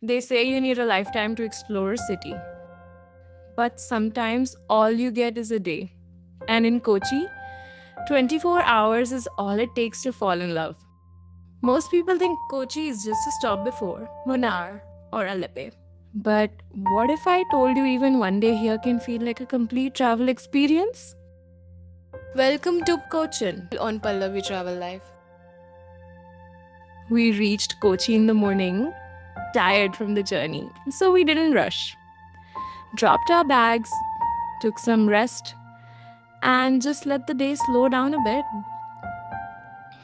They say you need a lifetime to explore a city, but sometimes all you get is a day. And in Kochi, 24 hours is all it takes to fall in love. Most people think Kochi is just a stop before Munnar or Alleppey. But what if I told you even one day here can feel like a complete travel experience? Welcome to Cochin on Pallavi Travel Life. We reached Kochi in the morning, tired from the journey, so we didn't rush. Dropped our bags, took some rest, and just let the day slow down a bit.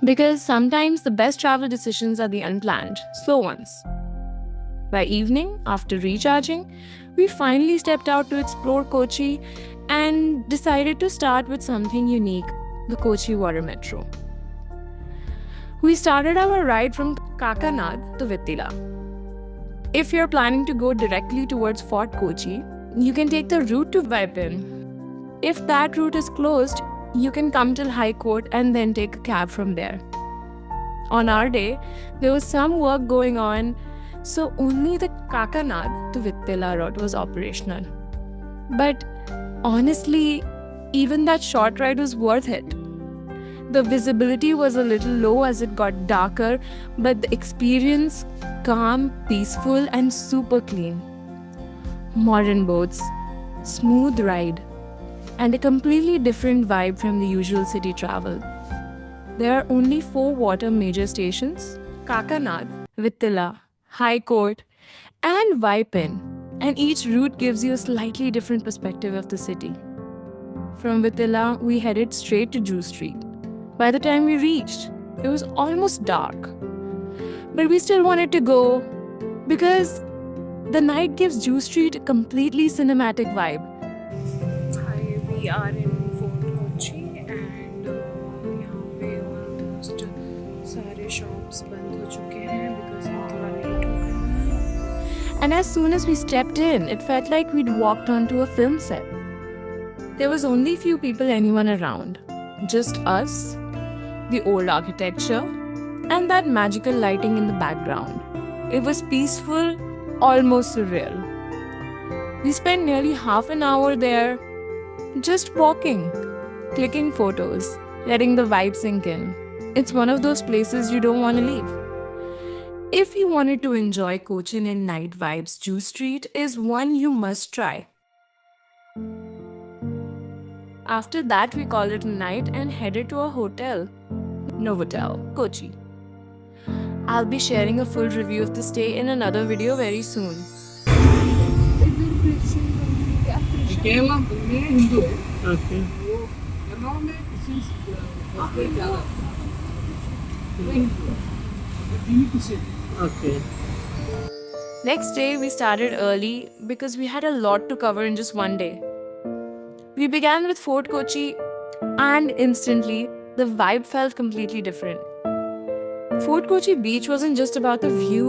Because sometimes the best travel decisions are the unplanned, slow ones. By evening, after recharging, we finally stepped out to explore Kochi and decided to start with something unique, the Kochi Water Metro. We started our ride from Kakanad to Vittila. If you're planning to go directly towards Fort Kochi, you can take the route to Vaipin. If that route is closed, you can come till High Court and then take a cab from there. On our day, there was some work going on, so only the Kakanad to Vittila route was operational. But honestly, even that short ride was worth it. The visibility was a little low as it got darker, but the experience calm, peaceful, and super clean. Modern boats, smooth ride, and a completely different vibe from the usual city travel. There are only 4 water major stations: Kakanad, Vittila, High Court, and Vaipin, and each route gives you a slightly different perspective of the city. From Vittila, we headed straight to Jew Street. By the time we reached, it was almost dark. But we still wanted to go because the night gives Jew Street a completely cinematic vibe. Hi, we are in Fort Kochi and यहाँ पे almost सारे shops बंद हो चुके हैं because हम थोड़ा late हो गए हैं. And as soon as we stepped in, it felt like we'd walked onto a film set. There was only few people anyone around. Just us, the old architecture, and that magical lighting in the background. It was peaceful, almost surreal. We spent nearly half an hour there, just walking, clicking photos, letting the vibe sink in. It's one of those places you don't want to leave. If you wanted to enjoy Cochin and night vibes, Jew Street is one you must try. After that, we called it a night and headed to a hotel, Novotel, Kochi. I'll be sharing a full review of the stay in another video very soon. Kerala में हिंदू है okay वो केरला में Christians ज़्यादा वो हिंदू है तीन Christian Okay. Next day, we started early because we had a lot to cover in just one day. We began with Fort Kochi, and instantly, the vibe felt completely different. Fort Kochi beach wasn't just about the view,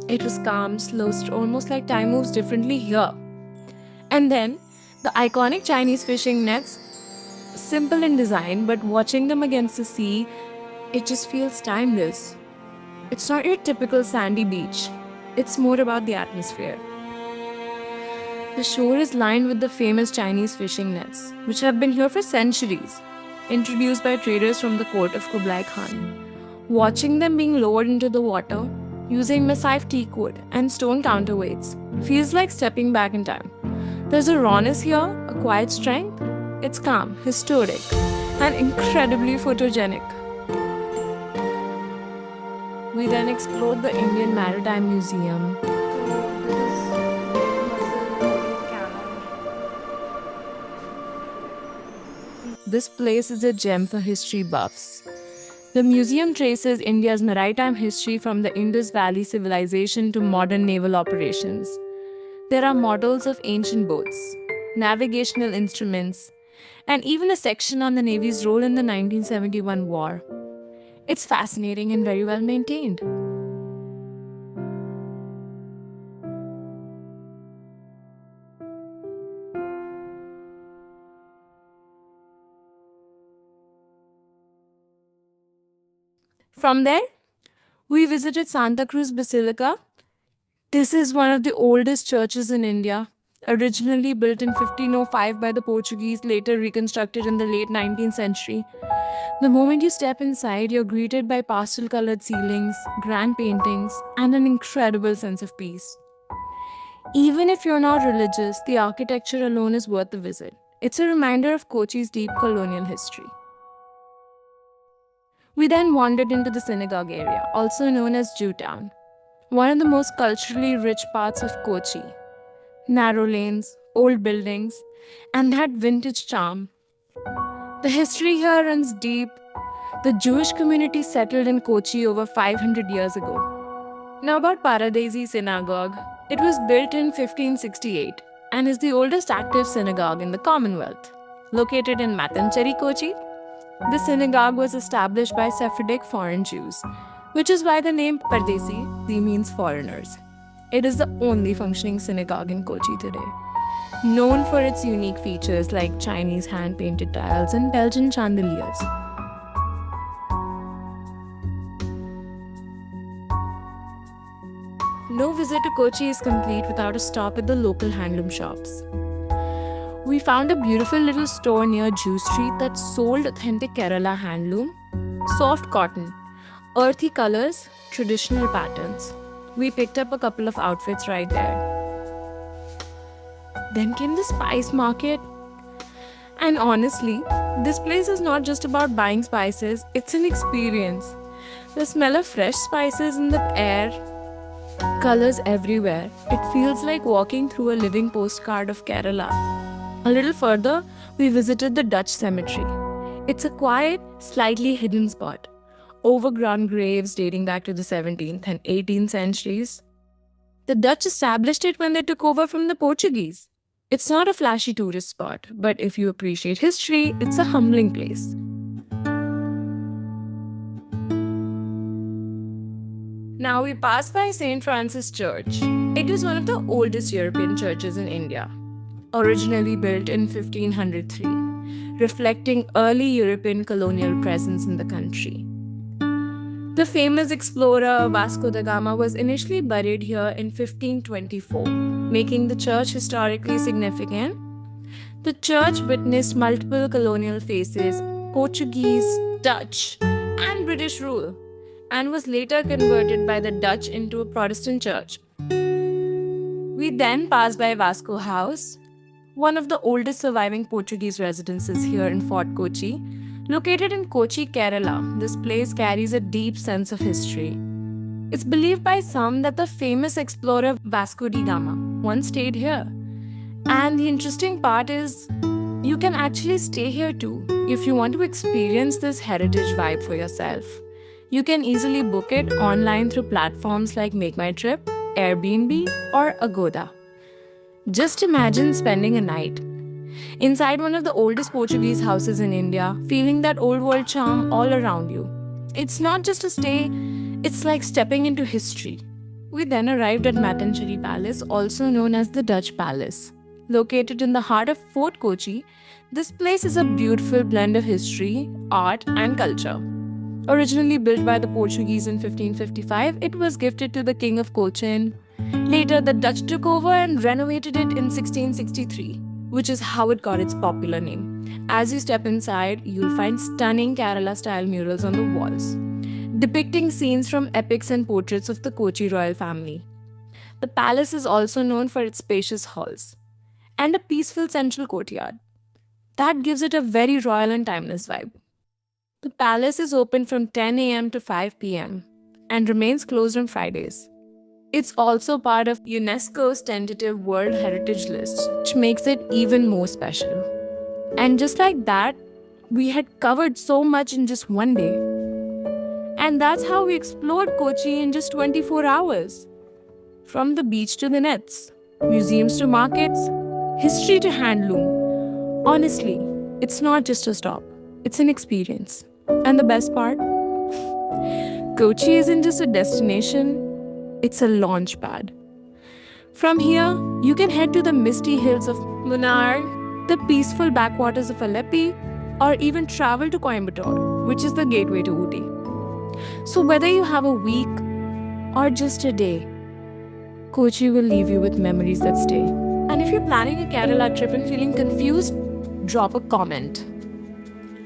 it was calm, slow, almost like time moves differently here. And then, the iconic Chinese fishing nets, simple in design, but watching them against the sea, it just feels timeless. It's not your typical sandy beach, it's more about the atmosphere. The shore is lined with the famous Chinese fishing nets, which have been here for centuries, introduced by traders from the court of Kublai Khan. Watching them being lowered into the water, using massive teak wood and stone counterweights, feels like stepping back in time. There's a rawness here, a quiet strength. It's calm, historic, and incredibly photogenic. We then explored the Indian Maritime Museum. This place is a gem for history buffs. The museum traces India's maritime history from the Indus Valley civilization to modern naval operations. There are models of ancient boats, navigational instruments, and even a section on the Navy's role in the 1971 war. It's fascinating and very well maintained. From there, we visited Santa Cruz Basilica, This is one of the oldest churches in India, originally built in 1505 by the Portuguese, later reconstructed in the late 19th century. The moment you step inside, you're greeted by pastel colored ceilings, grand paintings, and an incredible sense of peace. Even if you're not religious, the architecture alone is worth the visit. It's a reminder of Kochi's deep colonial history. We then wandered into the synagogue area, also known as Jewtown, one of the most culturally rich parts of Kochi. Narrow lanes, old buildings, and that vintage charm. The history here runs deep. The Jewish community settled in Kochi over 500 years ago. Now, about Paradesi Synagogue. It was built in 1568 and is the oldest active synagogue in the Commonwealth. Located in Matancheri, Kochi, the synagogue was established by Sephardic foreign Jews, which is why the name Pardesi means foreigners. It is the only functioning synagogue in Kochi today, known for its unique features like Chinese hand-painted tiles and Belgian chandeliers. No visit to Kochi is complete without a stop at the local handloom shops. We found a beautiful little store near Jew Street that sold authentic Kerala handloom, soft cotton, earthy colors, traditional patterns. We picked up a couple of outfits right there. Then came the spice market. And honestly, this place is not just about buying spices, it's an experience. The smell of fresh spices in the air, colors everywhere. It feels like walking through a living postcard of Kerala. A little further, we visited the Dutch cemetery. It's a quiet, slightly hidden spot. Overgrown graves dating back to the 17th and 18th centuries. The Dutch established it when they took over from the Portuguese. It's not a flashy tourist spot, but if you appreciate history, it's a humbling place. Now we pass by St. Francis Church. It is one of the oldest European churches in India, originally built in 1503, reflecting early European colonial presence in the country. The famous explorer Vasco da Gama was initially buried here in 1524, making the church historically significant. The church witnessed multiple colonial phases, Portuguese, Dutch, and British rule, and was later converted by the Dutch into a Protestant church. We then passed by Vasco House, one of the oldest surviving Portuguese residences here in Fort Kochi. Located in Kochi, Kerala, this place carries a deep sense of history. It's believed by some that the famous explorer Vasco da Gama once stayed here. And the interesting part is, you can actually stay here too if you want to experience this heritage vibe for yourself. You can easily book it online through platforms like Make My Trip, Airbnb, or Agoda. Just imagine spending a night inside one of the oldest Portuguese houses in India, feeling that old world charm all around you. It's not just a stay, it's like stepping into history. We then arrived at Matancheri Palace, also known as the Dutch Palace. Located in the heart of Fort Kochi, this place is a beautiful blend of history, art, and culture. Originally built by the Portuguese in 1555, it was gifted to the King of Cochin. Later, the Dutch took over and renovated it in 1663, which is how it got its popular name. As you step inside, you'll find stunning Kerala-style murals on the walls, depicting scenes from epics and portraits of the Kochi royal family. The palace is also known for its spacious halls and a peaceful central courtyard. That gives it a very royal and timeless vibe. The palace is open from 10 a.m. to 5 p.m. and remains closed on Fridays. It's also part of UNESCO's tentative World Heritage List, which makes it even more special. And just like that, we had covered so much in just one day. And that's how we explored Kochi in just 24 hours. From the beach to the nets, museums to markets, history to handloom. Honestly, it's not just a stop, it's an experience. And the best part? Kochi isn't just a destination, it's a launch pad. From here, you can head to the misty hills of Munnar, the peaceful backwaters of Aleppi, or even travel to Coimbatore, which is the gateway to Ooty. So whether you have a week or just a day, Kochi will leave you with memories that stay. And if you're planning a Kerala trip and feeling confused, drop a comment.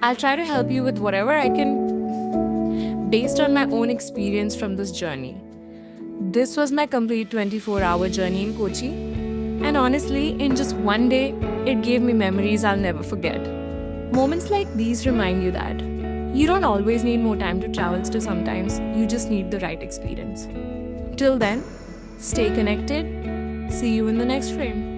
I'll try to help you with whatever I can based on my own experience from this journey. This was my complete 24-hour journey in Kochi. And honestly, in just one day, it gave me memories I'll never forget. Moments like these remind you that you don't always need more time to travel to sometimes, you just need the right experience. Till then, stay connected. See you in the next frame.